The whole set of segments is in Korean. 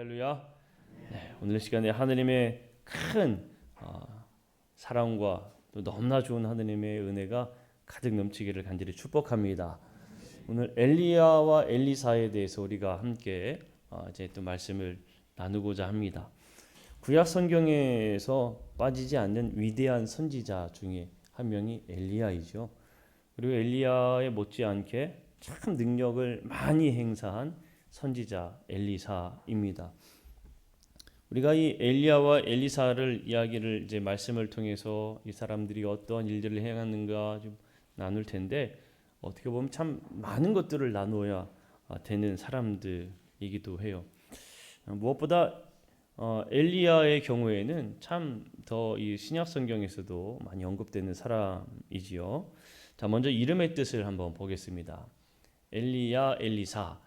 할렐루야. 네, 오늘 시간에 하느님의 큰 사랑과 또 너무나 좋은 하느님의 은혜가 가득 넘치기를 간절히 축복합니다. 오늘 엘리야와 엘리사에 대해서 우리가 함께 이제 또 말씀을 나누고자 합니다. 구약 성경에서 빠지지 않는 위대한 선지자 중에 한 명이 엘리야이죠. 그리고 엘리야에 못지않게 참 능력을 많이 행사한 선지자 엘리사입니다. 우리가 이 엘리야와 엘리사를 이야기를 이제 말씀을 통해서 이 사람들이 어떠한 일들을 행하는가 좀 나눌 텐데 어떻게 보면 참 많은 것들을 나누어야 되는 사람들이기도 해요. 무엇보다 엘리야의 경우에는 참 더 이 신약 성경에서도 많이 언급되는 사람이지요. 자, 먼저 이름의 뜻을 한번 보겠습니다. 엘리야, 엘리사.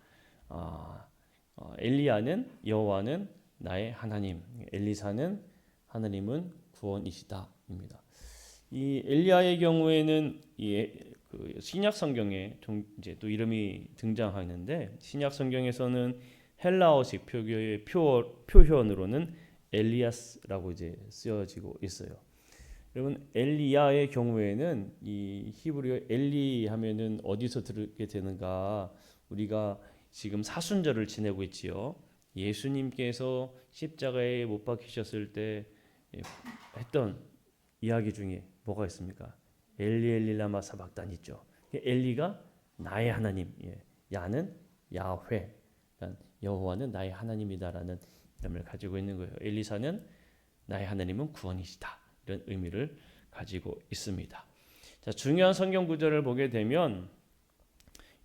엘리야는 여호와는 나의 하나님, 엘리사는 하나님은 구원이시다입니다. 이 엘리야의 경우에는 그 신약 성경에 이제 또 이름이 등장하는데 신약 성경에서는 헬라어식 표기의 표현으로는 엘리아스라고 이제 쓰여지고 있어요. 여러분 엘리야의 경우에는 이 히브리어 엘리 하면은 어디서 들게 되는가? 우리가 지금 사순절을 지내고 있지요. 예수님께서 십자가에 못 박히셨을 때 했던 이야기 중에 뭐가 있습니까? 엘리 엘리 라마 사박단 있죠. 엘리가 나의 하나님, 야는 야훼, 여호와는 나의 하나님이다라는 이름을 가지고 있는 거예요. 엘리사는 나의 하나님은 구원이시다. 이런 의미를 가지고 있습니다. 자, 중요한 성경 구절을 보게 되면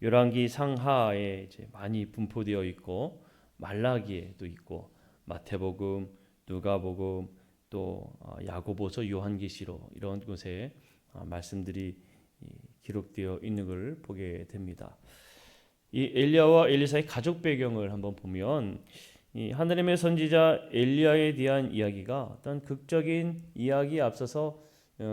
열왕기 상하에 이제 많이 분포되어 있고 말라기에도 있고 마태복음, 누가복음, 또 야고보서, 요한계시록 이런 곳에 말씀들이 기록되어 있는 것을 보게 됩니다. 이 엘리야와 엘리사의 가족 배경을 한번 보면 이 하나님의 선지자 엘리야에 대한 이야기가 어떤 극적인 이야기에 앞서서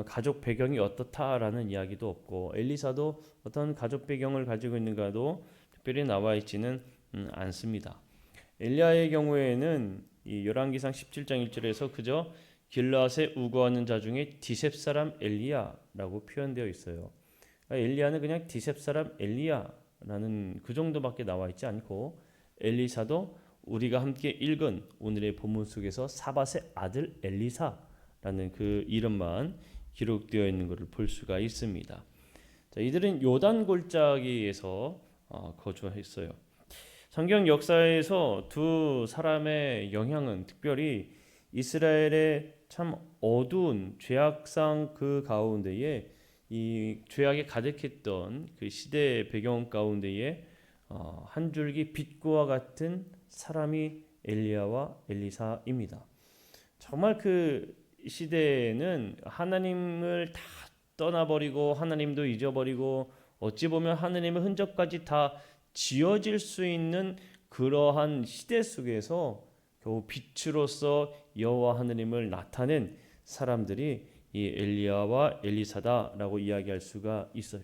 가족 배경이 어떻다라는 이야기도 없고 엘리사도 어떤 가족 배경을 가지고 있는가도 특별히 나와 있지는 않습니다. 엘리야의 경우에는 이 열왕기상 17장 1절에서 그저 길르앗에 우거하는 자 중에 디셉 사람 엘리야라고 표현되어 있어요. 그러니까 엘리야는 그냥 디셉 사람 엘리야라는 그 정도밖에 나와 있지 않고 엘리사도 우리가 함께 읽은 오늘의 본문 속에서 사밧의 아들 엘리사라는 그 이름만 기록되어 있는 것을 볼 수가 있습니다. 자, 이들은 요단 골짜기에서 거주했어요. 성경 역사에서 두 사람의 영향은 특별히 이스라엘의 참 어두운 죄악상 그 가운데에 이 죄악이 가득했던 그 시대 배경 가운데에 한 줄기 빛과 같은 사람이 엘리야와 엘리사입니다. 정말 그 시대에는 하나님을 다 떠나버리고 하나님도 잊어버리고 어찌 보면 하나님의 흔적까지 다 지워질 수 있는 그러한 시대 속에서 겨우 빛으로서 여호와 하나님을 나타낸 사람들이 이 엘리야와 엘리사다라고 이야기할 수가 있어요.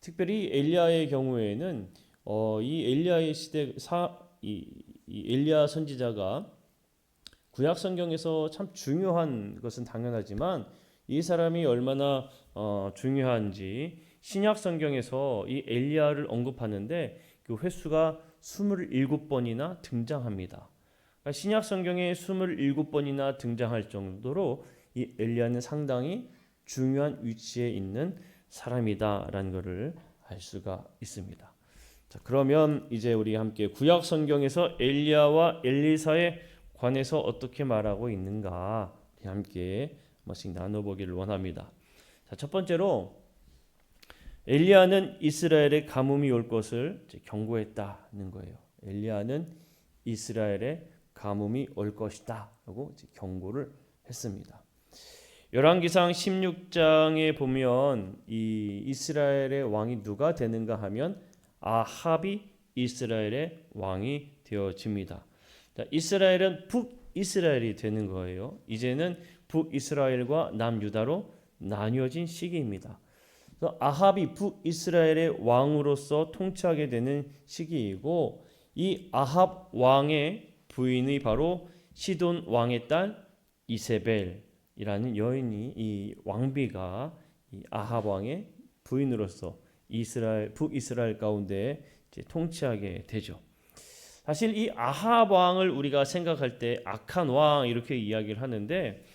특별히 엘리야의 경우에는 이 엘리야의 시대 이 엘리야 선지자가 구약 성경에서 참 중요한 것은 당연하지만 이 사람이 얼마나 중요한지 신약 성경에서 이 엘리야를 언급하는데 그 횟수가 27번이나 등장합니다. 그러니까 신약 성경에 27번이나 등장할 정도로 이 엘리야는 상당히 중요한 위치에 있는 사람이다라는 것을 알 수가 있습니다. 자, 그러면 이제 우리 함께 구약 성경에서 엘리야와 엘리사에 관해서 어떻게 말하고 있는가 함께 한 번씩 나눠보기를 원합니다. 자, 첫 번째로 엘리야는 이스라엘의 가뭄이 올 것을 경고했다는 거예요. 엘리야는 이스라엘의 가뭄이 올 것이다 라고 경고를 했습니다. 열왕기상 16장에 보면 이 이스라엘의 왕이 누가 되는가 하면 아합이 이스라엘의 왕이 되어집니다. 자, 이스라엘은 북이스라엘이 되는 거예요. 이제는 북이스라엘과 남유다로 나뉘어진 시기입니다. 그래서 아합이 북이스라엘의 왕으로서 통치하게 되는 시기이고 이 아합 왕의 부인이 바로 시돈 왕의 딸 이세벨이라는 여인이 이 왕비가 이 아합 왕의 부인으로서 북이스라엘 가운데 이제 통치하게 되죠. 사실 이 아합 왕을 우리가 생각할 때 악한 왕 이렇게 이야기를 하는데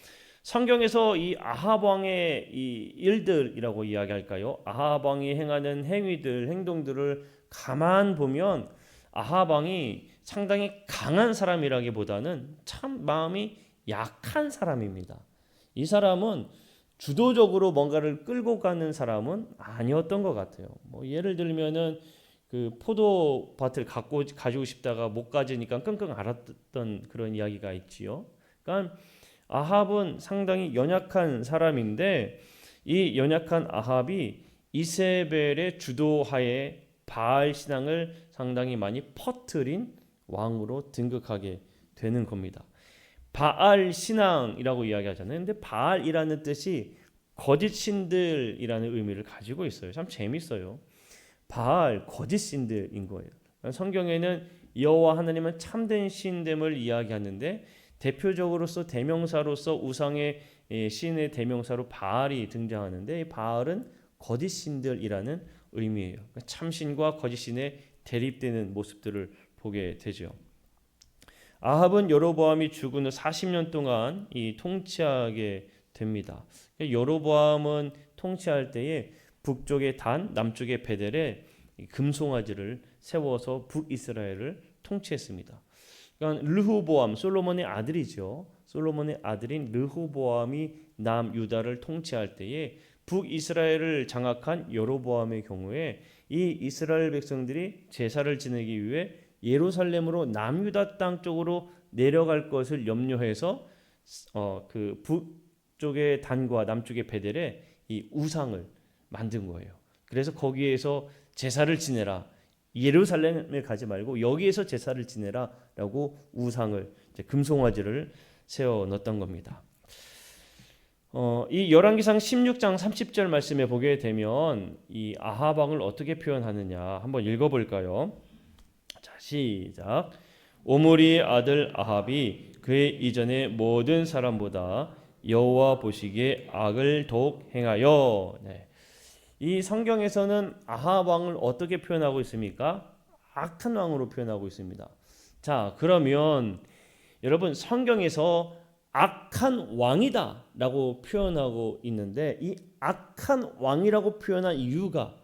성경에서 이 아합 왕의 이 일들이라고 이야기할까요? 아합 왕이 행하는 행동들을 가만 보면 아합 왕이 상당히 강한 사람이라기보다는 참 마음이 약한 사람입니다. 이 사람은 주도적으로 뭔가를 끌고 가는 사람은 아니었던 것 같아요. 뭐 예를 들면은 그 포도밭을 가지고 싶다가 못 가지니까 끙끙 앓았던 그런 이야기가 있지요. 그러니까 아합은 상당히 연약한 사람인데 이 연약한 아합이 이세벨의 주도하에 바알 신앙을 상당히 많이 퍼뜨린 왕으로 등극하게 되는 겁니다. 바알 신앙이라고 이야기하잖아요. 근데 바알이라는 뜻이 거짓 신들이라는 의미를 가지고 있어요. 참 재밌어요. 바알 거짓 신들인 거예요. 성경에는 여호와 하나님은 참된 신됨을 이야기하는데 대표적으로서 대명사로서 우상의 신의 대명사로 바알이 등장하는데 바알은 거짓 신들이라는 의미예요. 참신과 거짓 신의 대립되는 모습들을 보게 되죠. 아합은 여로보암이 죽은 후 40년 동안 이 통치하게 됩니다. 여로보암은 통치할 때에 북쪽의 단, 남쪽의 베델에 금송아지를 세워서 북이스라엘을 통치했습니다. 그러니까 르호보암, 솔로몬의 아들이죠. 솔로몬의 아들인 르호보암이 남유다를 통치할 때에 북이스라엘을 장악한 여로보암의 경우에 이 이스라엘 백성들이 제사를 지내기 위해 예루살렘으로 남유다 땅 쪽으로 내려갈 것을 염려해서 그 북쪽의 단과 남쪽의 베델에 이 우상을 만든 거예요. 그래서 거기에서 제사를 지내라. 예루살렘에 가지 말고 여기에서 제사를 지내라라고 우상을 금송아지를 세워 넣었던 겁니다. 이 열왕기상 16장 30절 말씀에 보게 되면 이 아합 왕을 어떻게 표현하느냐 한번 읽어볼까요? 자, 시작. 오므리의 아들 아합이 그의 이전의 모든 사람보다 여호와 보시기에 악을 더욱 행하여. 네. 이 성경에서는 아합 왕을 어떻게 표현하고 있습니까? 악한 왕으로 표현하고 있습니다. 자, 그러면 여러분 성경에서 악한 왕이다 라고 표현하고 있는데 이 악한 왕이라고 표현한 이유가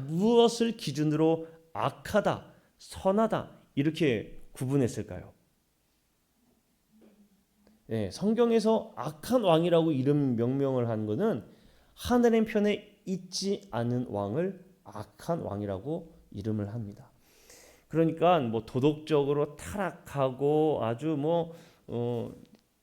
무엇을 기준으로 악하다, 선하다 이렇게 구분했을까요? 네, 성경에서 악한 왕이라고 이름 명명을 한 것은 하나님 편에 있지 않은 왕을 악한 왕이라고 이름을 합니다. 그러니까 뭐 도덕적으로 타락하고 아주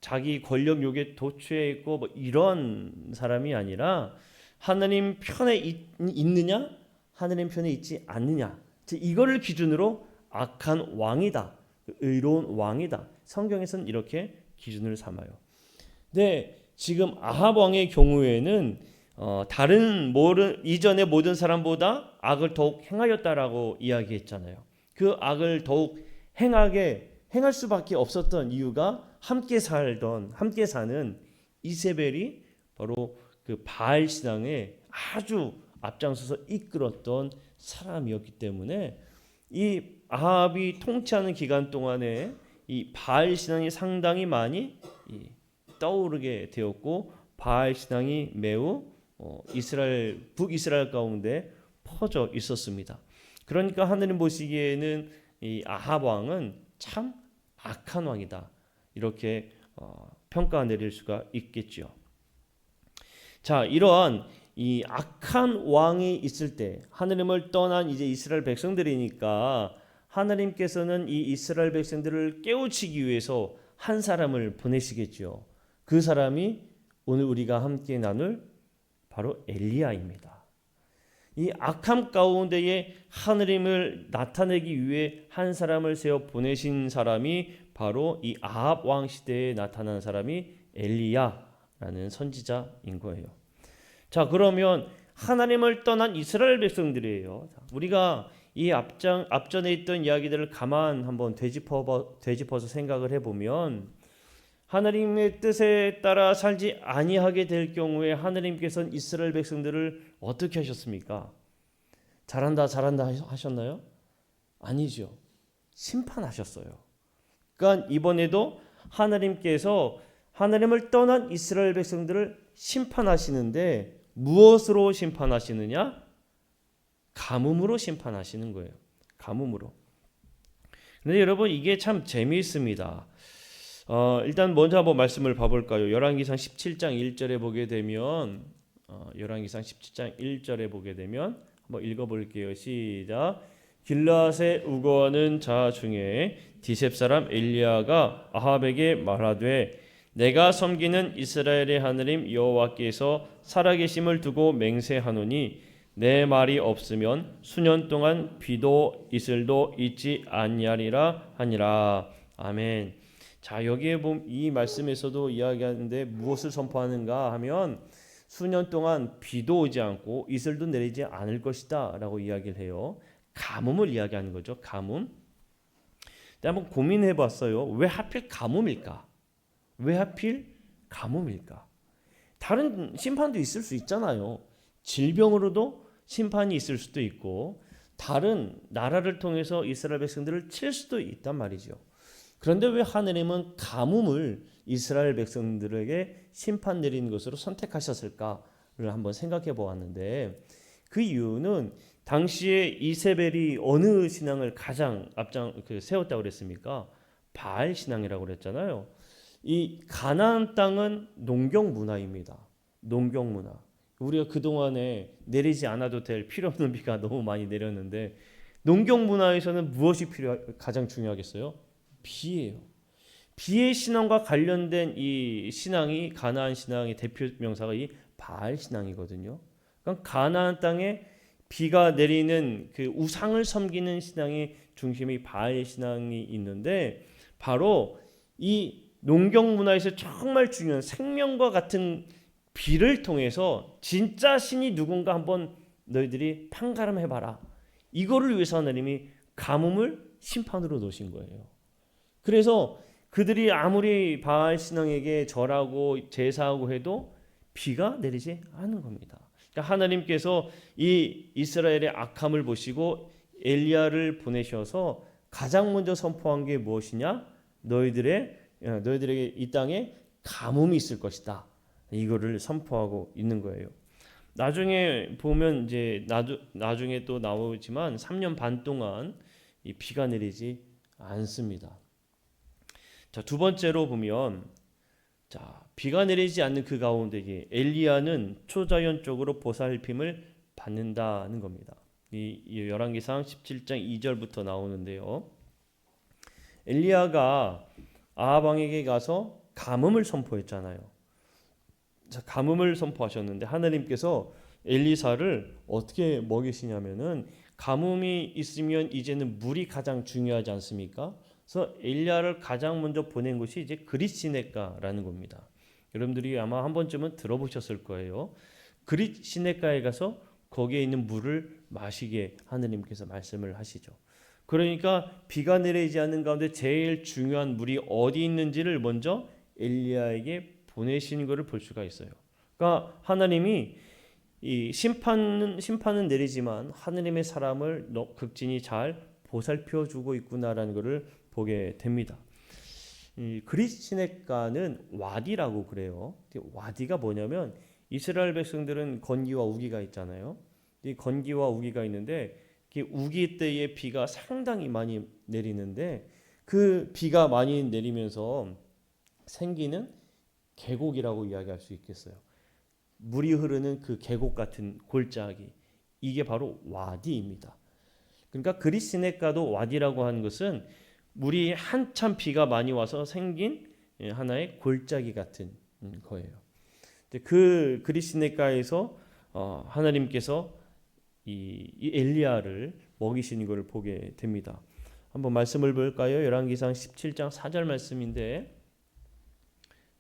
자기 권력 욕에 도취해 있고 뭐 이런 사람이 아니라 하나님 편에 있느냐, 하나님 편에 있지 않느냐, 이거를 기준으로 악한 왕이다, 의로운 왕이다. 성경에서는 이렇게 기준을 삼아요. 근데 지금 아합 왕의 경우에는 다른 이전의 모든 사람보다 악을 더욱 행하였다라고 이야기했잖아요. 그 악을 더욱 행할 수밖에 없었던 이유가 함께 사는 이세벨이 바로 그 바알 신앙에 아주 앞장서서 이끌었던 사람이었기 때문에 이 아합이 통치하는 기간 동안에 이 바알 신앙이 상당히 많이 떠오르게 되었고 바알 신앙이 매우 북이스라엘 가운데 퍼져 있었습니다. 그러니까 하느님 보시기에는 이 아합 왕은 참 악한 왕이다 이렇게 평가 내릴 수가 있겠죠. 자, 이러한 이 악한 왕이 있을 때 하느님을 떠난 이제 이스라엘 백성들이니까 하나님께서는 이 이스라엘 백성들을 깨우치기 위해서 한 사람을 보내시겠죠. 그 사람이 오늘 우리가 함께 나눌 바로 엘리야입니다. 이 악함 가운데에 하느님을 나타내기 위해 한 사람을 세워 보내신 사람이 바로 이 아합 왕 시대에 나타난 사람이 엘리야라는 선지자인 거예요. 자, 그러면 하나님을 떠난 이스라엘 백성들이에요. 우리가 이 앞전에 있던 이야기들을 가만 한번 되짚어서 생각을 해보면 하나님의 뜻에 따라 살지 아니하게 될 경우에 하나님께서는 이스라엘 백성들을 어떻게 하셨습니까? 잘한다 하셨나요? 아니죠. 심판하셨어요. 그러니까 이번에도 하나님께서 하나님을 떠난 이스라엘 백성들을 심판하시는데 무엇으로 심판하시느냐? 가뭄으로 심판하시는 거예요. 가뭄으로. 그런데 여러분 이게 참 재미있습니다. 일단 먼저 한번 말씀을 봐볼까요? 열왕기상 17장 1절에 보게 되면 열왕기상 17장 1절에 보게 되면 한번 읽어볼게요. 시작. 길라앗에 우거하는 자 중에 디셉 사람 엘리야가 아합에게 말하되 내가 섬기는 이스라엘의 하나님 여호와께서 살아계심을 두고 맹세하노니 내 말이 없으면 수년 동안 비도 이슬도 있지 아니하리라 하니라. 아멘. 자, 여기에 보면 이 말씀에서도 이야기하는데 무엇을 선포하는가 하면 수년 동안 비도 오지 않고 이슬도 내리지 않을 것이다 라고 이야기를 해요. 가뭄을 이야기하는 거죠. 가뭄. 근데 한번 고민해 봤어요. 왜 하필 가뭄일까? 왜 하필 가뭄일까? 다른 심판도 있을 수 있잖아요. 질병으로도 심판이 있을 수도 있고 다른 나라를 통해서 이스라엘 백성들을 칠 수도 있단 말이죠. 그런데 왜 하느님은 가뭄을 이스라엘 백성들에게 심판 내리는 것으로 선택하셨을까를 한번 생각해 보았는데 그 이유는 당시에 이세벨이 어느 신앙을 가장 세웠다고 그랬습니까? 바알 신앙이라고 그랬잖아요. 이 가나안 땅은 농경 문화입니다. 농경 문화. 우리가 그동안에 내리지 않아도 될 필요 없는 비가 너무 많이 내렸는데 농경 문화에서는 무엇이 가장 중요하겠어요? 비예요. 비의 신앙과 관련된 이 신앙이 가나안 신앙의 대표 명사가 이 바알 신앙이거든요. 그러니까 가나안 땅에 비가 내리는 그 우상을 섬기는 신앙의 중심이 바알 신앙이 있는데 바로 이 농경 문화에서 정말 중요한 생명과 같은 비를 통해서 진짜 신이 누군가 한번 너희들이 판가름해봐라. 이거를 위해서 하나님이 가뭄을 심판으로 놓으신 거예요. 그래서 그들이 아무리 바알 신앙에게 절하고 제사하고 해도 비가 내리지 않는 겁니다. 그러니까 하나님께서 이 이스라엘의 악함을 보시고 엘리야를 보내셔서 가장 먼저 선포한 게 무엇이냐? 너희들에게 이 땅에 가뭄이 있을 것이다. 이거를 선포하고 있는 거예요. 나중에 보면 이제 나중에 또 나오지만 3년 반 동안 이 비가 내리지 않습니다. 자, 두 번째로 보면 자, 비가 내리지 않는 그 가운데 엘리야는 초자연적으로 보살핌을 받는다는 겁니다. 이 열왕기상 17장 2절부터 나오는데요. 엘리야가 아합 왕에게 가서 가뭄을 선포했잖아요. 자, 가뭄을 선포하셨는데 하나님께서 엘리사를 어떻게 먹이시냐면은 가뭄이 있으면 이제는 물이 가장 중요하지 않습니까? 그래서 엘리야를 가장 먼저 보낸 곳이 이제 그릿시네가라는 겁니다. 여러분들이 아마 한 번쯤은 들어보셨을 거예요. 그릿시네가에 가서 거기에 있는 물을 마시게 하느님께서 말씀을 하시죠. 그러니까 비가 내리지 않는 가운데 제일 중요한 물이 어디 있는지를 먼저 엘리야에게 보내신 것을 볼 수가 있어요. 그러니까 하나님이 이 심판은 내리지만 하느님의 사람을 극진히 잘 보살펴 주고 있구나라는 것을 보게 됩니다. 그릿시네가는 와디라고 그래요. 와디가 뭐냐면 이스라엘 백성들은 건기와 우기가 있잖아요. 이 건기와 우기가 있는데 우기 때의 비가 상당히 많이 내리는데 그 비가 많이 내리면서 생기는 계곡이라고 이야기할 수 있겠어요. 물이 흐르는 그 계곡 같은 골짜기, 이게 바로 와디입니다. 그러니까 그릿시네가도 와디라고 하는 것은 물이 한참 비가 많이 와서 생긴 하나의 골짜기 같은 거예요. 그 그릿시네가에서 하나님께서 이 엘리야를 먹이시는 것을 보게 됩니다. 한번 말씀을 볼까요? 열왕기상 17장 4절 말씀인데,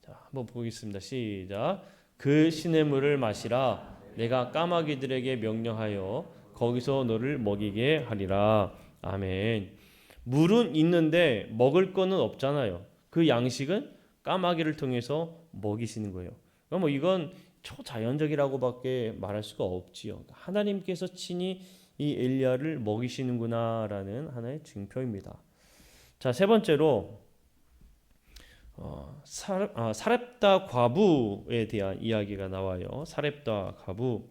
자, 한번 보겠습니다. 시작. 그 시냇물을 마시라. 내가 까마귀들에게 명령하여 거기서 너를 먹이게 하리라. 아멘. 물은 있는데 먹을 거는 없잖아요. 그 양식은 까마귀를 통해서 먹이시는 거예요. 그럼 뭐 이건 초자연적이라고밖에 말할 수가 없지요. 하나님께서 친히 이 엘리야를 먹이시는구나라는 하나의 증표입니다. 자, 세 번째로 사렙다 과부에 대한 이야기가 나와요. 사렙다 과부.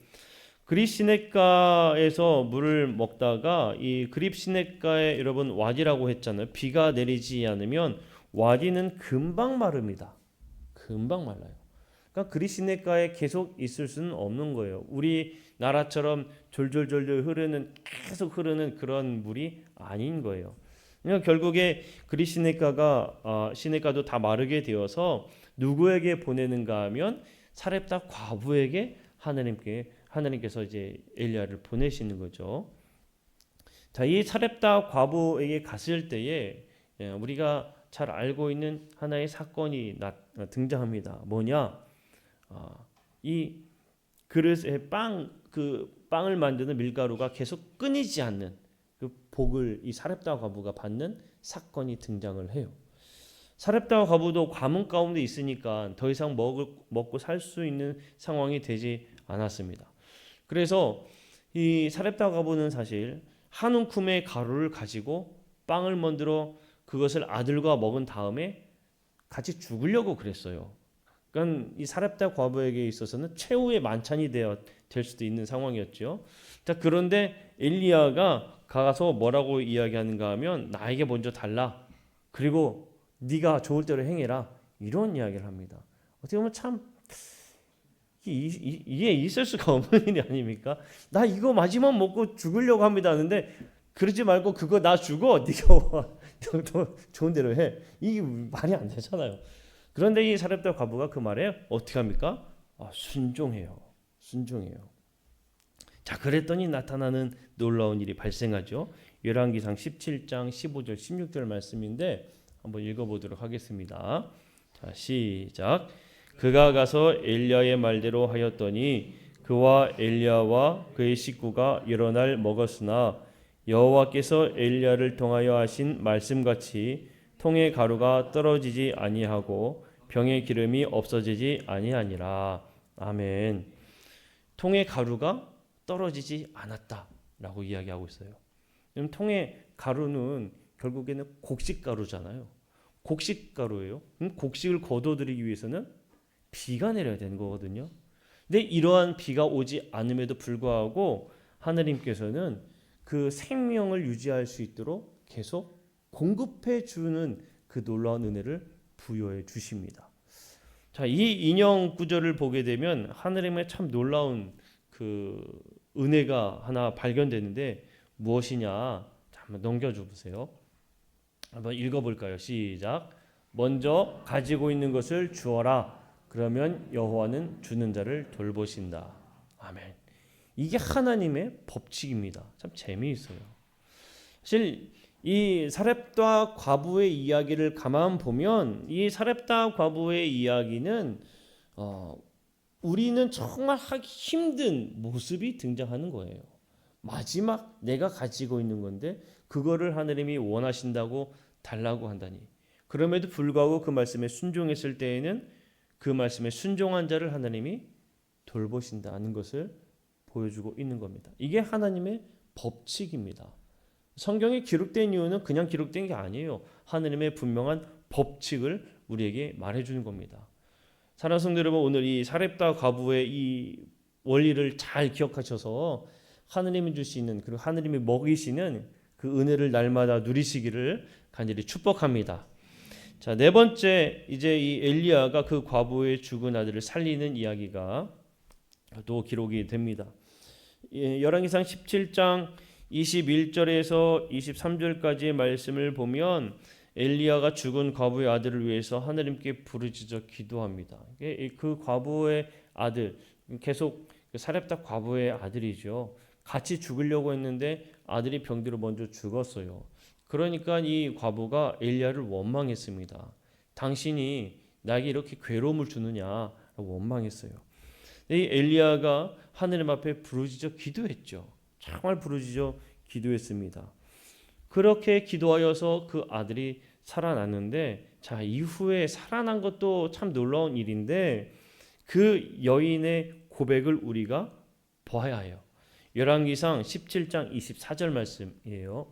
그립시냇가에서 물을 먹다가 이 그립시냇가에 여러분 와디라고 했잖아요. 비가 내리지 않으면 와디는 금방 마릅니다. 금방 말라요. 그러니까 그립시냇가에 계속 있을 수는 없는 거예요. 우리나라처럼 졸졸졸졸 흐르는 계속 흐르는 그런 물이 아닌 거예요. 그러니까 결국에 그립시냇가가 시냇가도 다 마르게 되어서 누구에게 보내는가 하면 사렙다 과부에게 하나님께서 이제 엘리야를 보내시는 거죠. 자, 이 사렙다 과부에게 갔을 때에 우리가 잘 알고 있는 하나의 사건이 등장합니다. 뭐냐? 이 그릇에 빵을 만드는 밀가루가 계속 끊이지 않는 그 복을 이 사렙다 과부가 받는 사건이 등장을 해요. 사렙다 과부도 가뭄 가운데 있으니까 더 이상 먹고 살 수 있는 상황이 되지 않았습니다. 그래서 이 사렙다 과부는 사실 한 움큼의 가루를 가지고 빵을 만들어 그것을 아들과 먹은 다음에 같이 죽으려고 그랬어요. 그러니까 이 사렙다 과부에게 있어서는 최후의 만찬이 될 수도 있는 상황이었죠. 자, 그런데 엘리야가 가서 뭐라고 이야기하는가 하면 나에게 먼저 달라. 그리고 네가 좋을 대로 행해라. 이런 이야기를 합니다. 어떻게 보면 참 이게 있을 수가 없는 일이 아닙니까? 나 이거 마지막 먹고 죽으려고 합니다 하는데 그러지 말고 그거 나 죽어. 네가 더 좋은 대로 해. 이게 말이 안 되잖아요. 그런데 이 사렙다 과부가 그 말에 어떻게 합니까? 순종해요. 순종해요. 자, 그랬더니 나타나는 놀라운 일이 발생하죠. 열왕기상 17장 15절 16절 말씀인데 한번 읽어보도록 하겠습니다. 자, 시작. 그가 가서 엘리야의 말대로 하였더니 그와 엘리야와 그의 식구가 여러 날 먹었으나 여호와께서 엘리야를 통하여 하신 말씀같이 통의 가루가 떨어지지 아니하고 병의 기름이 없어지지 아니하니라. 아멘. 통의 가루가 떨어지지 않았다라고 이야기하고 있어요. 통의 가루는 결국에는 곡식가루잖아요. 곡식가루예요. 곡식을 거둬들이기 위해서는 비가 내려야 되는 거거든요. 근데 이러한 비가 오지 않음에도 불구하고 하나님께서는 그 생명을 유지할 수 있도록 계속 공급해 주는 그 놀라운 은혜를 부여해 주십니다. 자, 이 인용 구절을 보게 되면 하나님의 참 놀라운 그 은혜가 하나 발견되는데 무엇이냐? 한번 넘겨줘 보세요. 한번 읽어볼까요? 시작. 먼저 가지고 있는 것을 주어라. 그러면 여호와는 주는 자를 돌보신다. 아멘. 이게 하나님의 법칙입니다. 참 재미있어요. 사실 이 사렙다 과부의 이야기를 가만 보면 이 사렙다 과부의 이야기는 우리는 정말 하기 힘든 모습이 등장하는 거예요. 마지막 내가 가지고 있는 건데 그거를 하나님이 원하신다고 달라고 한다니. 그럼에도 불구하고 그 말씀에 순종했을 때에는 그 말씀에 순종한 자를 하나님이 돌보신다는 것을 보여주고 있는 겁니다. 이게 하나님의 법칙입니다. 성경에 기록된 이유는 그냥 기록된 게 아니에요. 하나님의 분명한 법칙을 우리에게 말해주는 겁니다. 사랑하는 성도 여러분, 오늘 이 사렙다 과부의 이 원리를 잘 기억하셔서 하나님이 주시는 그리고 하나님이 먹이시는 그 은혜를 날마다 누리시기를 간절히 축복합니다. 자, 네 번째, 이제 이 엘리야가 그 과부의 죽은 아들을 살리는 이야기가 또 기록이 됩니다. 열왕기상 17장 21절에서 23절까지의 말씀을 보면 엘리야가 죽은 과부의 아들을 위해서 하나님께 부르짖어 기도합니다. 그 과부의 아들, 계속 사렙다 과부의 아들이죠. 같이 죽으려고 했는데 아들이 병들어 먼저 죽었어요. 그러니까 이 과부가 엘리야를 원망했습니다. 당신이 나에게 이렇게 괴로움을 주느냐라고 원망했어요. 이 엘리야가 하느님 앞에 부르짖어 기도했죠. 정말 부르짖어 기도했습니다. 그렇게 기도하여서 그 아들이 살아났는데, 자, 이후에 살아난 것도 참 놀라운 일인데 그 여인의 고백을 우리가 보아야 해요. 열왕기상 17장 24절 말씀이에요.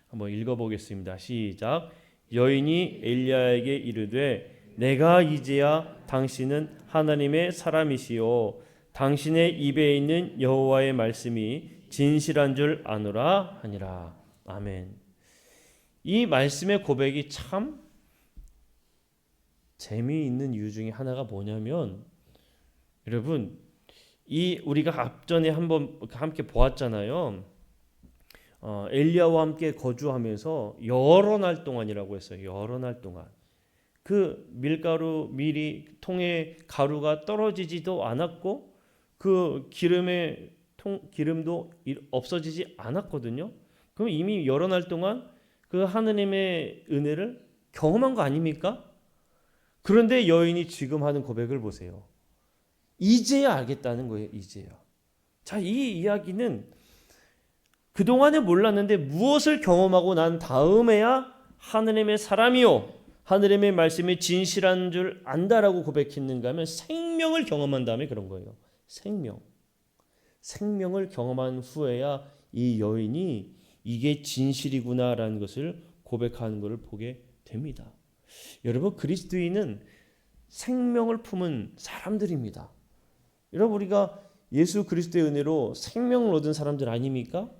한번 읽어보겠습니다. 시작. 여인이 엘리야에게 이르되 내가 이제야 당신은 하나님의 사람이시요 당신의 입에 있는 여호와의 말씀이 진실한 줄 아노라 하니라. 아멘. 이 말씀의 고백이 참 재미있는 이유 중에 하나가 뭐냐면, 여러분, 이 우리가 앞전에 한번 함께 보았잖아요. 엘리야와 함께 거주하면서 여러 날 동안이라고 했어요. 여러 날 동안 그 밀이 통에 가루가 떨어지지도 않았고 그 기름도 없어지지 않았거든요. 그럼 이미 여러 날 동안 그 하느님의 은혜를 경험한 거 아닙니까? 그런데 여인이 지금 하는 고백을 보세요. 이제야 알겠다는 거예요. 이제야. 자, 이 이야기는 그동안에 몰랐는데 무엇을 경험하고 난 다음에야 하느님의 사람이요 하느님의 말씀이 진실한 줄 안다라고 고백했는가 하면 생명을 경험한 다음에 그런 거예요. 생명을 경험한 후에야 이 여인이 이게 진실이구나라는 것을 고백하는 것을 보게 됩니다. 여러분, 그리스도인은 생명을 품은 사람들입니다. 여러분, 우리가 예수 그리스도의 은혜로 생명을 얻은 사람들 아닙니까?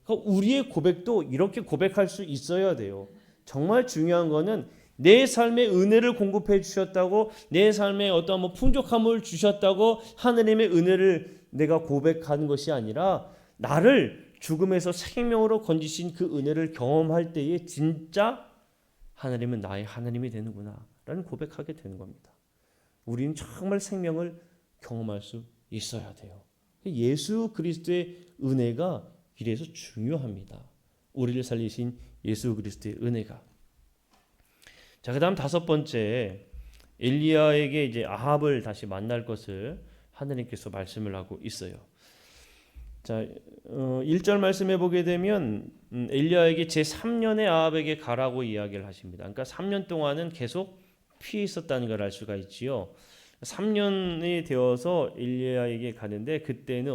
그러니까 우리의 고백도 이렇게 고백할 수 있어야 돼요. 정말 중요한 거는 내 삶에 은혜를 공급해 주셨다고, 내 삶에 어떤 풍족함을 주셨다고 하느님의 은혜를 내가 고백하는 것이 아니라 나를 죽음에서 생명으로 건지신 그 은혜를 경험할 때에 진짜 하나님은 나의 하나님이 되는구나 라는 고백하게 되는 겁니다. 우리는 정말 생명을 경험할 수 있어야 돼요. 예수 그리스도의 은혜가 이래서 중요합니다. 우리를 살리신 예수 그리스도의 은혜가. 자, 그다음 다섯 번째, 엘리야에게 이제 아합을 다시 만날 것을 하느님께서 말씀을 하고 있어요. 자, 1절 말씀해 보게 되면 엘리야에게 제3년에 아합에게 가라고 이야기를 하십니다. 그러니까 3년 동안은 계속 피해 있었다는 걸 알 수가 있지요. 3년이 되어서 엘리야에게 가는데 그때는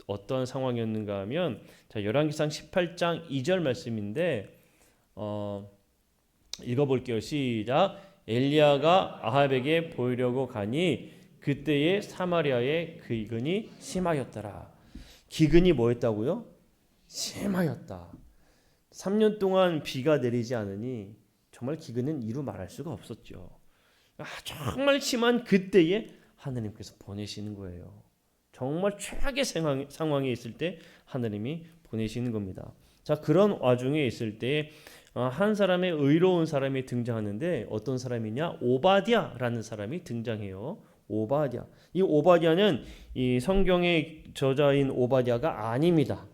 어떤 상황이었는가 하면, 자, 열왕기상 18장 2절 말씀인데 읽어볼게요. 시작. 엘리야가 아합에게 보이려고 가니 그때에 사마리아에 기근이 심하였더라. 기근이 뭐였다고요? 심하였다. 3년 동안 비가 내리지 않으니 정말 기근은 이루 말할 수가 없었죠. 정말 심한 그때에 하나님께서 보내시는 거예요. 정말 최악의 상황에 있을 때 하나님이 보내시는 겁니다. 자, 그런 와중에 있을 때 한 사람의 의로운 사람이 등장하는데 어떤 사람이냐? 오바댜라는 사람이 등장해요. 오바댜. 이 오바댜는 이 성경의 저자인 오바댜가 아닙니다.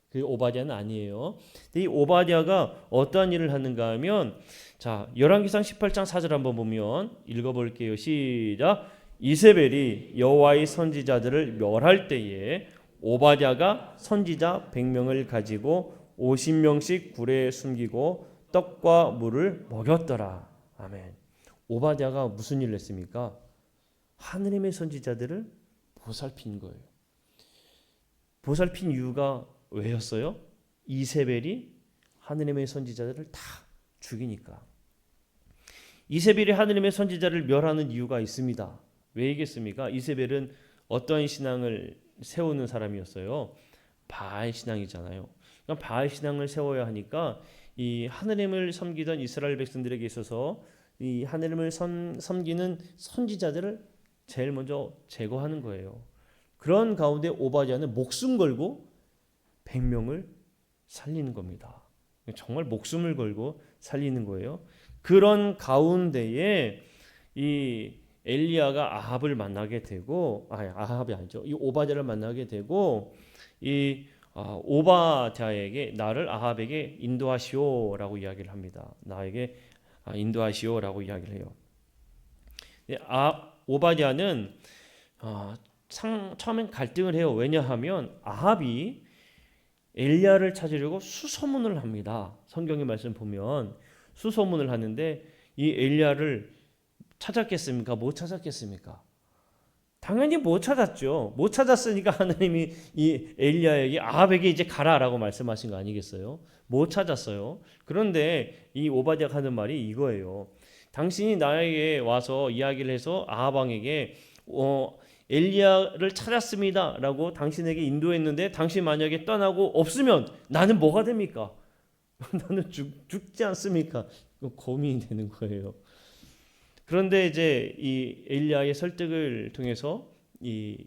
그 오바댜는 아니에요. 이 오바댜가 어떠한 일을 하는가 하면, 자, 열왕기상 18장 4절 한번 보면 읽어볼게요. 시작. 이세벨이 여호와의 선지자들을 멸할 때에 오바댜가 선지자 100명을 가지고 50명씩 굴에 숨기고 떡과 물을 먹였더라. 아멘. 오바댜가 무슨 일을 했습니까? 하느님의 선지자들을 보살핀 거예요. 보살핀 이유가 왜였어요? 이세벨이 하느님의 선지자들을 다 죽이니까. 이세벨이 하느님의 선지자를 멸하는 이유가 있습니다. 왜이겠습니까? 이세벨은 어떤 신앙을 세우는 사람이었어요? 바알 신앙이잖아요. 그러니까 바알 신앙을 세워야 하니까 이 하느님을 섬기던 이스라엘 백성들에게 있어서 이 하느님을 섬기는 선지자들을 제일 먼저 제거하는 거예요. 그런 가운데 오바댜는 목숨 걸고 100명을 살리는 겁니다. 정말 목숨을 걸고 살리는 거예요. 그런 가운데에 이 엘리야가 아합을 만나게 되고, 아합이 아니죠. 이 오바댜를 만나게 되고, 이 오바댜에게 나를 아합에게 인도하시오라고 이야기를 합니다. 나에게 인도하시오라고 이야기를 해요. 오바댜는 처음엔 갈등을 해요. 왜냐하면 아합이 엘리야를 찾으려고 수소문을 합니다. 성경의 말씀 보면 수소문을 하는데 이 엘리야를 찾았겠습니까? 못 찾았겠습니까? 당연히 못 찾았죠. 못 찾았으니까 하나님이 이 엘리야에게 아합에게 이제 가라라고 말씀하신 거 아니겠어요? 못 찾았어요. 그런데 이 오바댜가 하는 말이 이거예요. 당신이 나에게 와서 이야기를 해서 아합 왕에게 엘리야를 찾았습니다라고 당신에게 인도했는데 당신 만약에 떠나고 없으면 나는 뭐가 됩니까? 나는 죽지 않습니까? 고민이 되는 거예요. 그런데 이제 이 엘리야의 설득을 통해서 이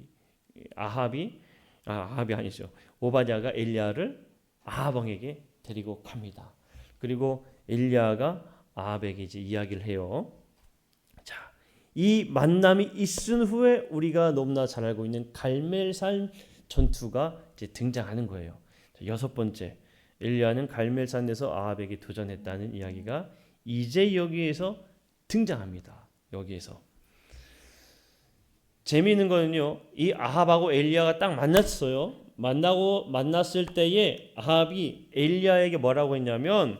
아합이 아니죠. 오바댜가 엘리야를 아합 왕에게 데리고 갑니다. 그리고 엘리야가 아합에게 이제 이야기를 해요. 자, 이 만남이 있은 후에 우리가 너무나 잘 알고 있는 갈멜산 전투가 이제 등장하는 거예요. 여섯 번째, 엘리야는 갈멜산에서 아합에게 도전했다는 이야기가 이제 여기에서 등장합니다. 여기에서 재미있는 거는요, 이 아합하고 엘리야가 딱 만났어요. 만났을 때에 아합이 엘리야에게 뭐라고 했냐면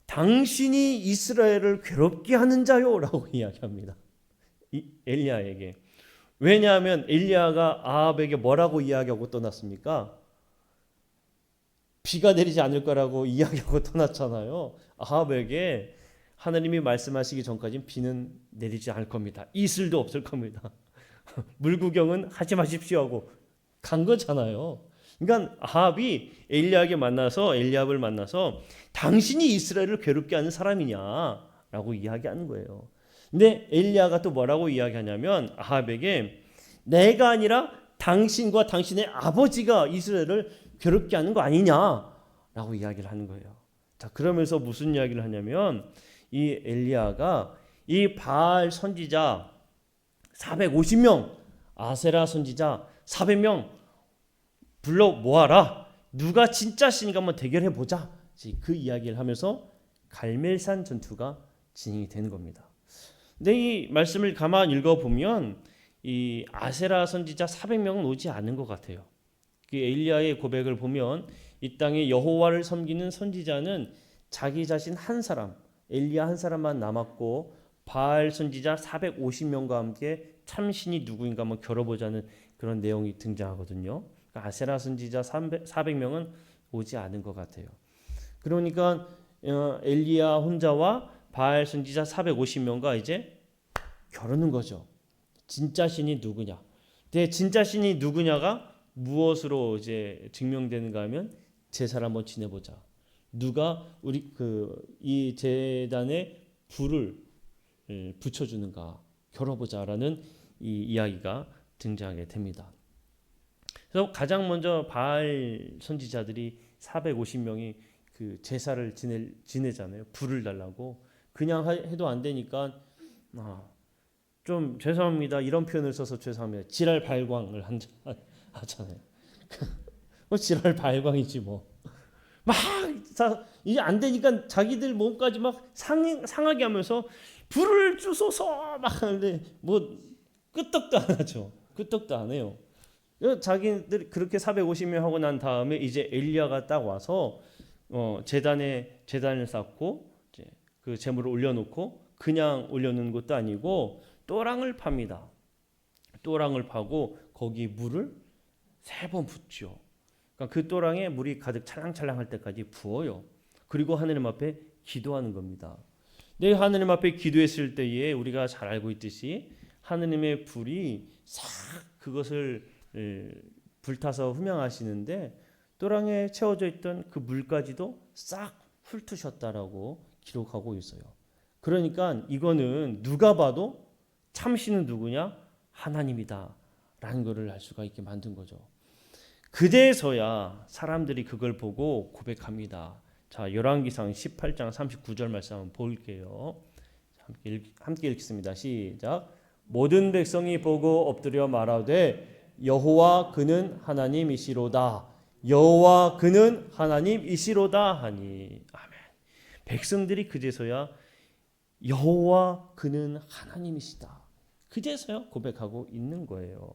당신이 이스라엘을 괴롭게 하는 자요라고 이야기합니다. 이 엘리야에게. 왜냐하면 엘리야가 아합에게 뭐라고 이야기하고 떠났습니까? 비가 내리지 않을 거라고 이야기하고 떠났잖아요. 아합에게 하나님이 말씀하시기 전까지는 비는 내리지 않을 겁니다. 이슬도 없을 겁니다. 물 구경은 하지 마십시오 하고 간 거잖아요. 그러니까 아합이 엘리압을 만나서 당신이 이스라엘을 괴롭게 하는 사람이냐라고 이야기하는 거예요. 근데 엘리야가 또 뭐라고 이야기하냐면 아합에게 내가 아니라 당신과 당신의 아버지가 이스라엘을 괴롭게 하는 거 아니냐라고 이야기를 하는 거예요. 자, 그러면서 무슨 이야기를 하냐면 이 엘리야가 이 바알 선지자 450명, 아세라 선지자 400명 불러 모아라. 누가 진짜 신인가 한번 대결해 보자. 그 이야기를 하면서 갈멜산 전투가 진행이 되는 겁니다. 근데 이 말씀을 가만 읽어 보면 이 아세라 선지자 400명은 오지 않은 것 같아요. 그 엘리야의 고백을 보면 이 땅에 여호와를 섬기는 선지자는 자기 자신 한 사람, 엘리야 한 사람만 남았고 바알 선지자 450명과 함께 참신이 누구인가 한번 겨뤄보자는 그런 내용이 등장하거든요. 그러니까 아세라 선지자 400명은 오지 않은 것 같아요. 그러니까 엘리야 혼자와 바알 선지자 450명과 이제 겨루는 거죠. 진짜 신이 누구냐? 근데 진짜 신이 누구냐가 무엇으로 이제 증명되는가 하면 제사를 한번 지내보자. 누가 우리 이 제단에 불을 붙여주는가 겨뤄보자라는 이 이야기가 등장하게 됩니다. 그래서 가장 먼저 바알 선지자들이 450명이 그 제사를 지내잖아요. 불을 달라고. 그냥 해도 안 되니까 좀 죄송합니다. 이런 표현을 써서 죄송합니다. 지랄 발광을 하잖아요. 뭐 지랄 발광이지 뭐. 막 이제 안 되니까 자기들 몸까지 막 상하게 하면서 불을 주소서 막 하는데 뭐 끄떡도 안 하죠. 끄떡도 안 해요. 자기들 그렇게 450명 하고 난 다음에 이제 엘리야가 딱 와서 제단을 쌓고 이제 그 제물을 올려놓고 그냥 올려놓는 것도 아니고 또랑을 팝니다. 또랑을 파고 거기 물을 3번 붓죠. 그러니까 그 또랑에 물이 가득 찰랑찰랑할 때까지 부어요. 그리고 하느님 앞에 기도하는 겁니다. 내 하느님 앞에 기도했을 때에 우리가 잘 알고 있듯이 하느님의 불이 싹 그것을 불타서 흠양하시는데 또랑에 채워져 있던 그 물까지도 싹 훑으셨다라고 기록하고 있어요. 그러니까 이거는 누가 봐도 참신은 누구냐? 하나님이다 라는 것을 알 수가 있게 만든 거죠. 그제서야 사람들이 그걸 보고 고백합니다. 자, 열왕기상 18장 39절 말씀 한번 볼게요. 함께 읽겠습니다. 시작. 모든 백성이 보고 엎드려 말하되 여호와 그는 하나님이시로다. 여호와 그는 하나님이시로다 하니. 아멘. 백성들이 그제서야 여호와 그는 하나님이시다. 그제서야 고백하고 있는 거예요.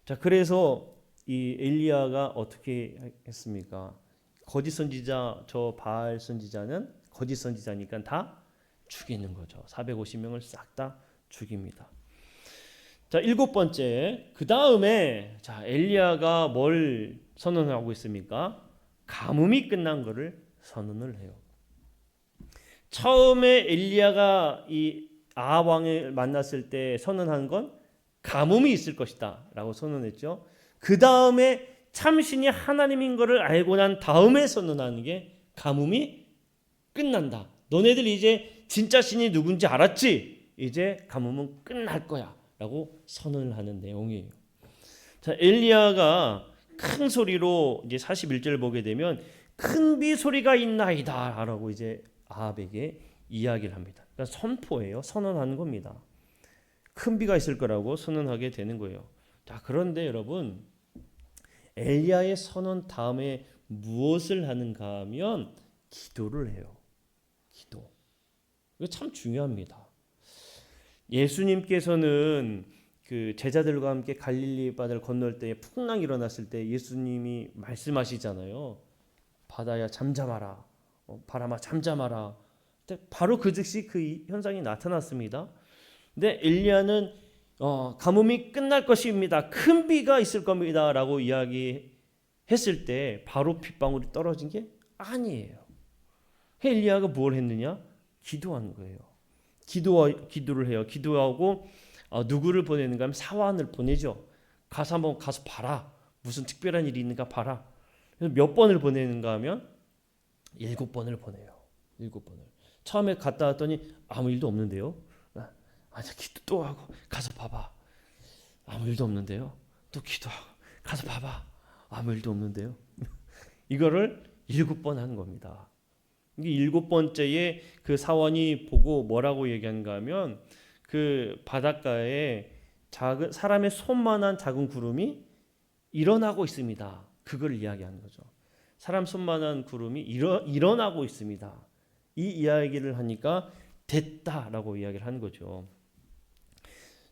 자, 그래서 이 엘리야가 어떻게 했습니까? 거짓 선지자, 저 바알 선지자는 거짓 선지자니까 다 죽이는 거죠. 450명을 싹 다 죽입니다. 자, 일곱 번째. 그 다음에 자, 엘리야가 뭘 선언하고 있습니까? 가뭄이 끝난 것을 선언을 해요. 처음에 엘리야가 이 아합 왕을 만났을 때 선언한 건 가뭄이 있을 것이다라고 선언했죠. 그 다음에 참신이 하나님인 것을 알고 난 다음에 선언하는 게 가뭄이 끝난다. 너네들 이제 진짜 신이 누군지 알았지? 이제 가뭄은 끝날 거야라고 선언을 하는 내용이에요. 자, 엘리야가 큰 소리로 이제 41절을 보게 되면 큰 비 소리가 있나이다라고 이제 아합에게 이야기를 합니다. 그러니까 선포예요. 선언하는 겁니다. 큰 비가 있을 거라고 선언하게 되는 거예요. 자, 그런데 여러분, 엘리야의 선언 다음에 무엇을 하는가 하면 기도를 해요. 기도. 이거 참 중요합니다. 예수님께서는 그 제자들과 함께 갈릴리 바다를 건널 때 풍랑이 일어났을 때 예수님이 말씀하시잖아요. 바다야 잠잠하라. 바람아 잠잠하라. 바로 그 즉시 그 현상이 나타났습니다. 근데 엘리야는 가뭄이 끝날 것입니다. 큰 비가 있을 겁니다라고 이야기했을 때 바로 빗방울이 떨어진 게 아니에요. 엘리야가 뭘 했느냐? 기도한 거예요. 기도를 해요. 기도하고 누구를 보내는가 하면 사환을 보내죠. 가서 한번 가서 봐라. 무슨 특별한 일이 있는가 봐라. 그래서 몇 번을 보내는가 하면 7번을 보내요. 7번을. 처음에 갔다 왔더니 아무 일도 없는데요. 기도 또 하고 가서 봐봐. 아무 일도 없는데요. 또 기도하고 가서 봐봐. 아무 일도 없는데요. 이거를 7번 하는 겁니다. 이게 7번째에 그 사원이 보고 뭐라고 얘기하는가 하면 그 바닷가에 작은 사람의 손만한 작은 구름이 일어나고 있습니다. 그걸 이야기하는 거죠. 사람 손만한 구름이 일어나고 있습니다. 이 이야기를 하니까 됐다라고 이야기를 하는 거죠.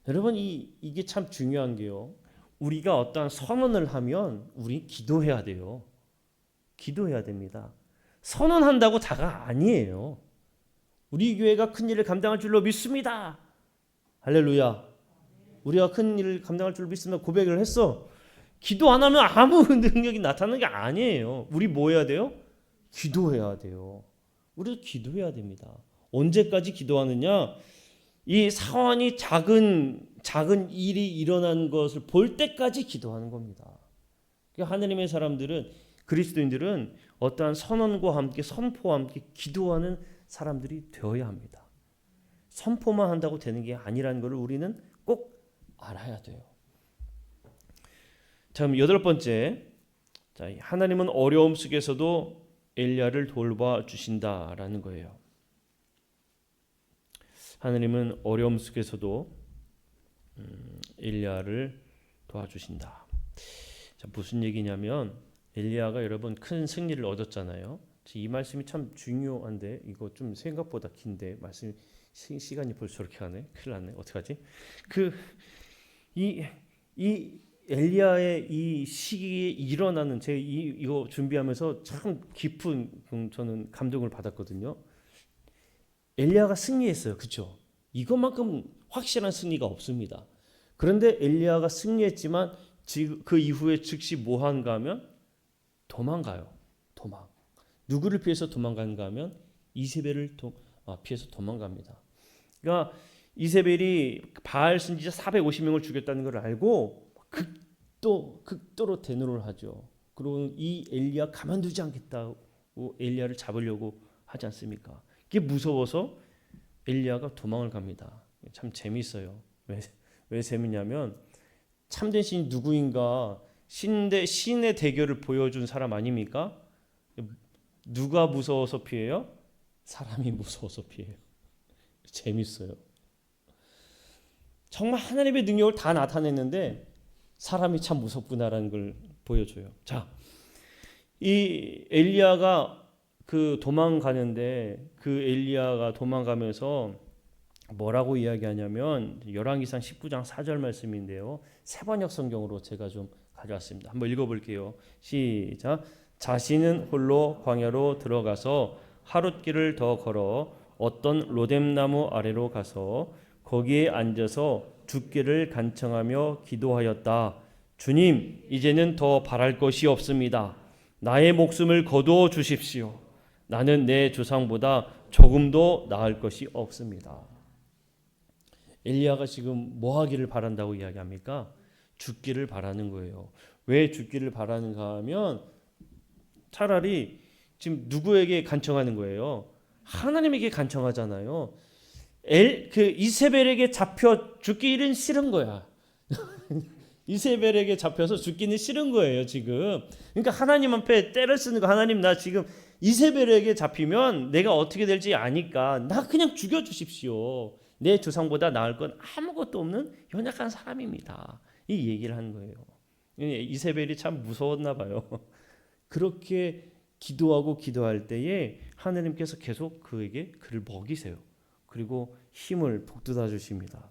여러분 이게 참 중요한 게요. 우리가 어떠한 선언을 하면 우리 기도해야 돼요. 기도해야 됩니다. 선언한다고 다가 아니에요. 우리 교회가 큰 일을 감당할 줄로 믿습니다. 할렐루야. 우리가 큰 일을 감당할 줄로 믿습니다. 고백을 했어. 기도 안 하면 아무 능력이 나타나는 게 아니에요. 우리 뭐 해야 돼요? 기도해야 돼요. 우리도 기도해야 됩니다. 언제까지 기도하느냐? 이 사원이 작은 일이 일어난 것을 볼 때까지 기도하는 겁니다. 그러니까 하느님의 사람들은 그리스도인들은 어떠한 선언과 함께 선포와 함께 기도하는 사람들이 되어야 합니다. 선포만 한다고 되는 게 아니라는 것을 우리는 꼭 알아야 돼요. 자, 8번째. 자, 하나님은 어려움 속에서도 엘리야를 돌봐주신다라는 거예요. 하나님은 어려움 속에서도 엘리야를 도와주신다. 자, 무슨 얘기냐면 엘리야가 여러분 큰 승리를 얻었잖아요. 이 말씀이 참 중요한데 이거 좀 생각보다 긴데 말씀 시간이 벌써 이렇게 가네. 큰일 났네. 어떡하지? 이 엘리야의 이 시기에 일어나는 제 이거 준비하면서 참 깊은 저는 감동을 받았거든요. 엘리야가 승리했어요. 그렇죠? 이것만큼 확실한 승리가 없습니다. 그런데 엘리야가 승리했지만 그 이후에 즉시 뭐 한가 하면 도망가요. 도망. 누구를 피해서 도망가는가 하면 이세벨을 피해서 도망갑니다. 그러니까 이세벨이 바알 선지자 450명을 죽였다는 걸 알고 극도로 대노를 하죠. 그리고 이 엘리야 가만두지 않겠다고 엘리야를 잡으려고 하지 않습니까? 이게 무서워서 엘리야가 도망을 갑니다. 참 재미있어요. 왜 재미냐면 참된 신이 누구인가 신의 대결을 보여준 사람 아닙니까? 누가 무서워서 피해요? 사람이 무서워서 피해요. 재밌어요. 정말 하나님의 능력을 다 나타냈는데 사람이 참 무섭구나라는 걸 보여줘요. 자, 이 엘리야가 그 도망가는데 그 엘리야가 도망가면서 뭐라고 이야기하냐면 열왕기상 19장 4절 말씀인데요. 세번역 성경으로 제가 좀 가져왔습니다. 한번 읽어볼게요. 시작. 자신은 홀로 광야로 들어가서 하룻길을 더 걸어 어떤 로뎀나무 아래로 가서 거기에 앉아서 죽기를 간청하며 기도하였다. 주님, 이제는 더 바랄 것이 없습니다. 나의 목숨을 거두어 주십시오. 나는 내 조상보다 조금도 나을 것이 없습니다. 엘리야가 지금 뭐 하기를 바란다고 이야기합니까? 죽기를 바라는 거예요. 왜 죽기를 바라는가 하면 차라리 지금 누구에게 간청하는 거예요? 하나님에게 간청하잖아요. 이세벨에게 잡혀 죽기는 싫은 거야. 이세벨에게 잡혀서 죽기는 싫은 거예요, 지금. 그러니까 하나님 앞에 때를 쓰는 거. 하나님, 나 지금 이세벨에게 잡히면 내가 어떻게 될지 아니까 나 그냥 죽여 주십시오. 내 조상보다 나을 건 아무것도 없는 연약한 사람입니다. 이 얘기를 하는 거예요. 이세벨이 참 무서웠나 봐요. 그렇게 기도하고 기도할 때에 하나님께서 계속 그에게 그를 먹이세요. 그리고 힘을 북돋아 주십니다.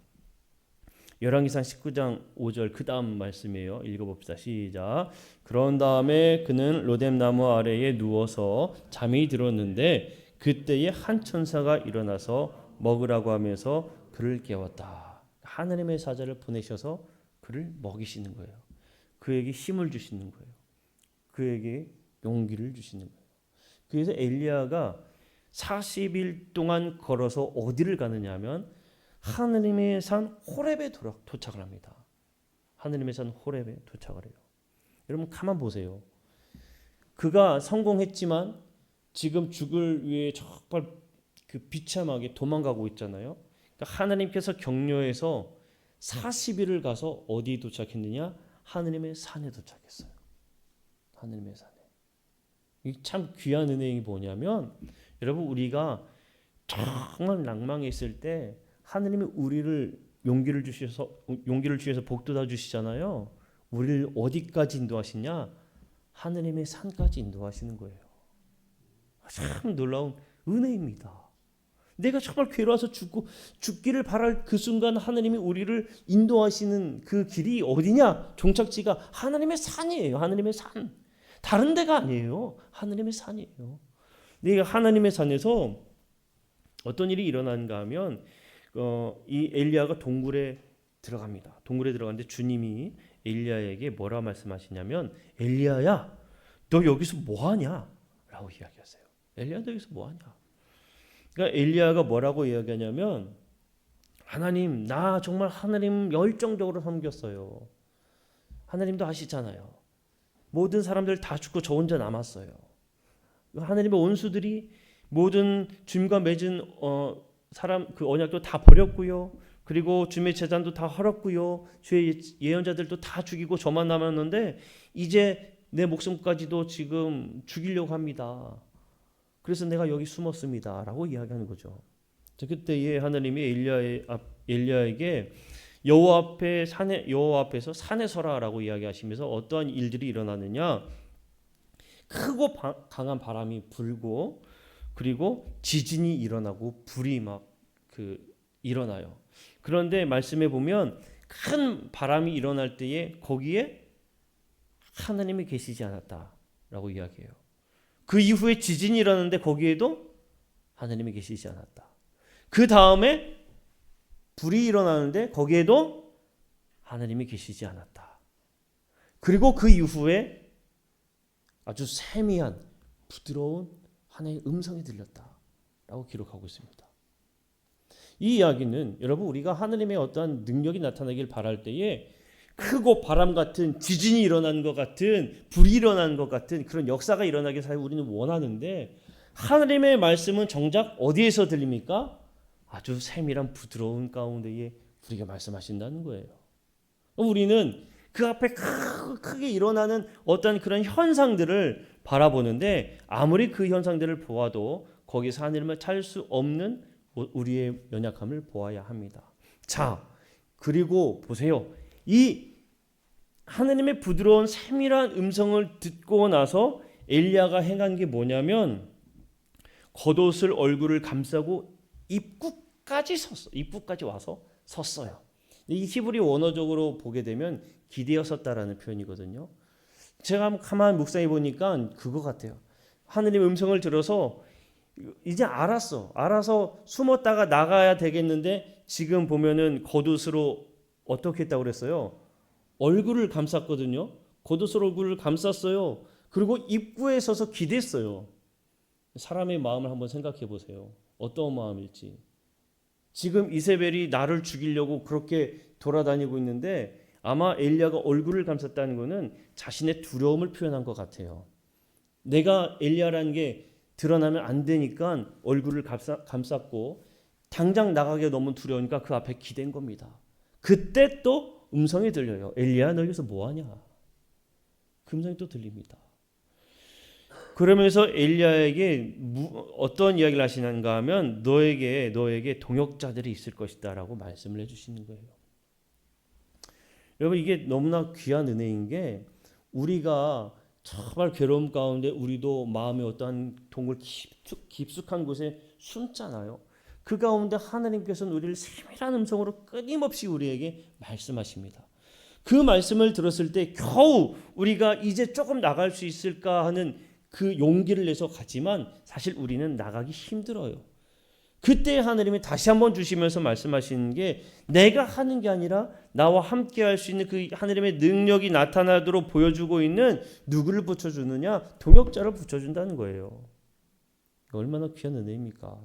열왕기상 19장 5절 그 다음 말씀이에요. 읽어봅시다. 시작. 그런 다음에 그는 로뎀나무 아래에 누워서 잠이 들었는데 그때에 한 천사가 일어나서 먹으라고 하면서 그를 깨웠다. 하나님의 사자를 보내셔서 그를 먹이시는 거예요. 그에게 힘을 주시는 거예요. 그에게 용기를 주시는 거예요. 그래서 엘리야가 40일 동안 걸어서 어디를 가느냐 하면 하느님의 산 호렙에 도착을 합니다. 하느님의 산 호렙에 도착을 해요. 여러분 가만 보세요. 그가 성공했지만 지금 죽을 위해 정말 그 비참하게 도망가고 있잖아요. 그러니까 하나님께서 격려해서 40일을 가서 어디에 도착했느냐? 하느님의 산에 도착했어요. 하느님의 산에. 이 참 귀한 은혜이 뭐냐면 여러분 우리가 정말 낭망에 있을 때 하느님이 우리를 용기를 주셔서 복돋아 주시잖아요. 우리를 어디까지 인도하시냐? 하느님의 산까지 인도하시는 거예요. 참 놀라운 은혜입니다. 내가 정말 괴로워서 죽기를 바랄 그 순간 하느님이 우리를 인도하시는 그 길이 어디냐? 종착지가 하느님의 산이에요. 하느님의 산. 다른 데가 아니에요. 하느님의 산이에요. 내가 하나님의 산에서 어떤 일이 일어난가 하면 이 엘리야가 동굴에 들어갑니다. 동굴에 들어갔는데 주님이 엘리야에게 뭐라 말씀하시냐면 엘리야야 너 여기서 뭐하냐? 라고 이야기하세요. 엘리야 너 여기서 뭐하냐? 그러니까 엘리야가 뭐라고 이야기하냐면 하나님 나 정말 하나님 열정적으로 섬겼어요. 하나님도 아시잖아요. 모든 사람들 다 죽고 저 혼자 남았어요. 하나님의 원수들이 모든 주님과 맺은 사람 그 언약도 다 버렸고요. 그리고 주님의 제단도 다 헐었고요. 주의 예언자들도 다 죽이고 저만 남았는데 이제 내 목숨까지도 지금 죽이려고 합니다. 그래서 내가 여기 숨었습니다. 라고 이야기하는 거죠. 그때에 하나님이 엘리야에게 여호와 앞에서 산에 서라라고 이야기하시면서 어떠한 일들이 일어나느냐? 크고 강한 바람이 불고 그리고 지진이 일어나고 불이 막 일어나요. 그런데 말씀에 보면 큰 바람이 일어날 때에 거기에 하나님이 계시지 않았다라고 이야기해요. 그 이후에 지진이 일어나는데 거기에도 하나님이 계시지 않았다. 그 다음에 불이 일어나는데 거기에도 하나님이 계시지 않았다. 그리고 그 이후에 아주 세미한 부드러운 하나님의 음성이 들렸다라고 기록하고 있습니다. 이 이야기는 여러분 우리가 하나님의 어떠한 능력이 나타나길 바랄 때에 크고 바람 같은 지진이 일어나는 것 같은 불이 일어나는 것 같은 그런 역사가 일어나길 사실 우리는 원하는데 하나님의 말씀은 정작 어디에서 들립니까? 아주 세밀한 부드러운 가운데에 우리가 말씀하신다는 거예요. 우리는 그 앞에 크게 일어나는 어떤 그런 현상들을 바라보는데 아무리 그 현상들을 보아도 거기서 하나님을 찾을 수 없는 우리의 연약함을 보아야 합니다. 자, 그리고 보세요. 이 하나님의 부드러운 세밀한 음성을 듣고 나서 엘리야가 행한 게 뭐냐면 겉옷을 얼굴을 감싸고 입구까지 와서 섰어요. 이 히브리 원어적으로 보게 되면 기대었었다라는 표현이거든요. 제가 한번 가만 묵상해 보니까 그거 같아요. 하느님의 음성을 들어서 이제 알아서 숨었다가 나가야 되겠는데 지금 보면은 겉옷으로 어떻게 했다고 그랬어요? 얼굴을 감쌌거든요. 겉옷으로 얼굴을 감쌌어요. 그리고 입구에 서서 기댔어요. 사람의 마음을 한번 생각해 보세요. 어떤 마음일지. 지금 이세벨이 나를 죽이려고 그렇게 돌아다니고 있는데 아마 엘리야가 얼굴을 감쌌다는 것은 자신의 두려움을 표현한 것 같아요. 내가 엘리야라는 게 드러나면 안 되니까 얼굴을 감쌌고 당장 나가기가 너무 두려우니까 그 앞에 기댄 겁니다. 그때 또 음성이 들려요. 엘리야 너 여기서 뭐하냐? 그 음성이 또 들립니다. 그러면서 엘리야에게 어떤 이야기를 하시는가 하면 너에게 동역자들이 있을 것이다 라고 말씀을 해주시는 거예요. 여러분 이게 너무나 귀한 은혜인 게 우리가 정말 괴로움 가운데 우리도 마음의 어떠한 동굴 깊숙한 곳에 숨잖아요. 그 가운데 하나님께서는 우리를 세밀한 음성으로 끊임없이 우리에게 말씀하십니다. 그 말씀을 들었을 때 겨우 우리가 이제 조금 나갈 수 있을까 하는 그 용기를 내서 가지만 사실 우리는 나가기 힘들어요. 그때 하나님이 다시 한번 주시면서 말씀하시는 게 내가 하는 게 아니라 나와 함께 할 수 있는 그 하나님의 능력이 나타나도록 보여주고 있는 누구를 붙여주느냐? 동역자를 붙여준다는 거예요. 얼마나 귀한 은혜입니까?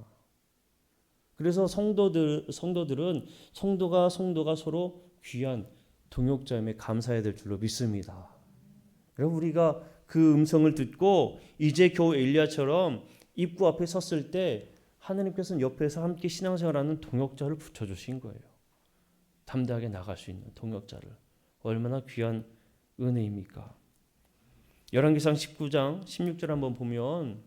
그래서 성도들은 성도가 서로 귀한 동역자임에 감사해야 될 줄로 믿습니다. 여러분 우리가 그 음성을 듣고 이제 겨우 엘리야처럼 입구 앞에 섰을 때 하나님께서는 옆에서 함께 신앙생활하는 동역자를 붙여주신 거예요. 담대하게 나갈 수 있는 동역자를. 얼마나 귀한 은혜입니까? 열왕기상 19장 16절 한번 보면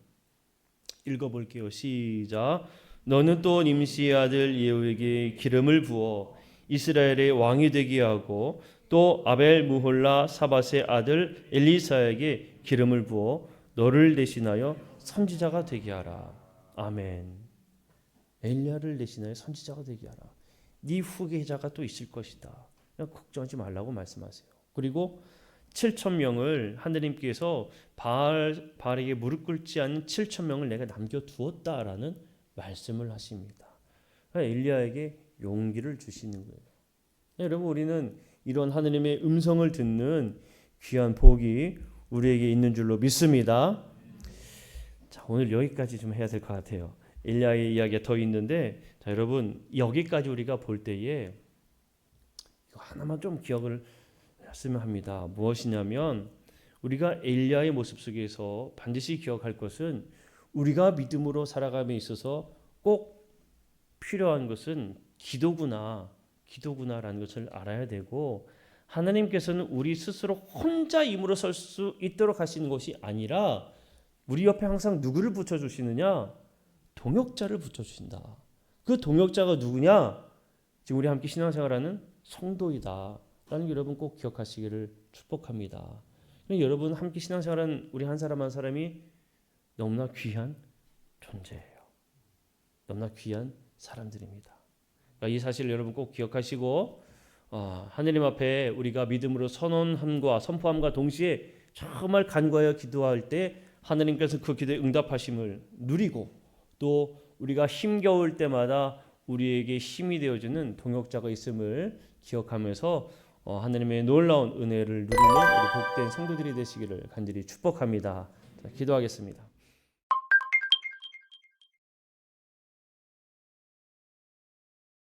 읽어볼게요. 시작. 너는 또 nim시의 아들 예후에게 기름을 부어 이스라엘의 왕이 되게 하고 또 아벨 무홀라 사밧의 아들 엘리사에게 기름을 부어 너를 대신하여 선지자가 되게 하라. 아멘. 엘리야를 대신하여 선지자가 되게 하라. 네 후계자가 또 있을 것이다. 걱정하지 말라고 말씀하세요. 그리고 7,000명을 하느님께서 바알에게 무릎 꿇지 않는 7,000명을 내가 남겨두었다라는 말씀을 하십니다. 엘리야에게 용기를 주시는 거예요. 여러분 우리는 이런 하느님의 음성을 듣는 귀한 복이 우리에게 있는 줄로 믿습니다. 자, 오늘 여기까지 좀 해야 될 것 같아요. 엘리야의 이야기가 더 있는데 자, 여러분 여기까지 우리가 볼 때에 이거 하나만 좀 기억을 했으면 합니다. 무엇이냐면 우리가 엘리야의 모습 속에서 반드시 기억할 것은 우리가 믿음으로 살아감에 있어서 꼭 필요한 것은 기도구나라는 것을 알아야 되고 하나님께서는 우리 스스로 혼자 힘으로 설 수 있도록 하시는 것이 아니라 우리 옆에 항상 누구를 붙여주시느냐? 동역자를 붙여주신다. 그 동역자가 누구냐? 지금 우리 함께 신앙생활하는 성도이다. 라는 게 여러분 꼭 기억하시기를 축복합니다. 여러분 함께 신앙생활하는 우리 한 사람 한 사람이 너무나 귀한 존재예요. 너무나 귀한 사람들입니다. 그러니까 이 사실을 여러분 꼭 기억하시고 하느님 앞에 우리가 믿음으로 선언함과 선포함과 동시에 정말 간구하여 기도할 때 하느님께서 그 기도에 응답하심을 누리고 또 우리가 힘겨울 때마다 우리에게 힘이 되어주는 동역자가 있음을 기억하면서 하느님의 놀라운 은혜를 누리는 우리 복된 성도들이 되시기를 간절히 축복합니다. 자, 기도하겠습니다.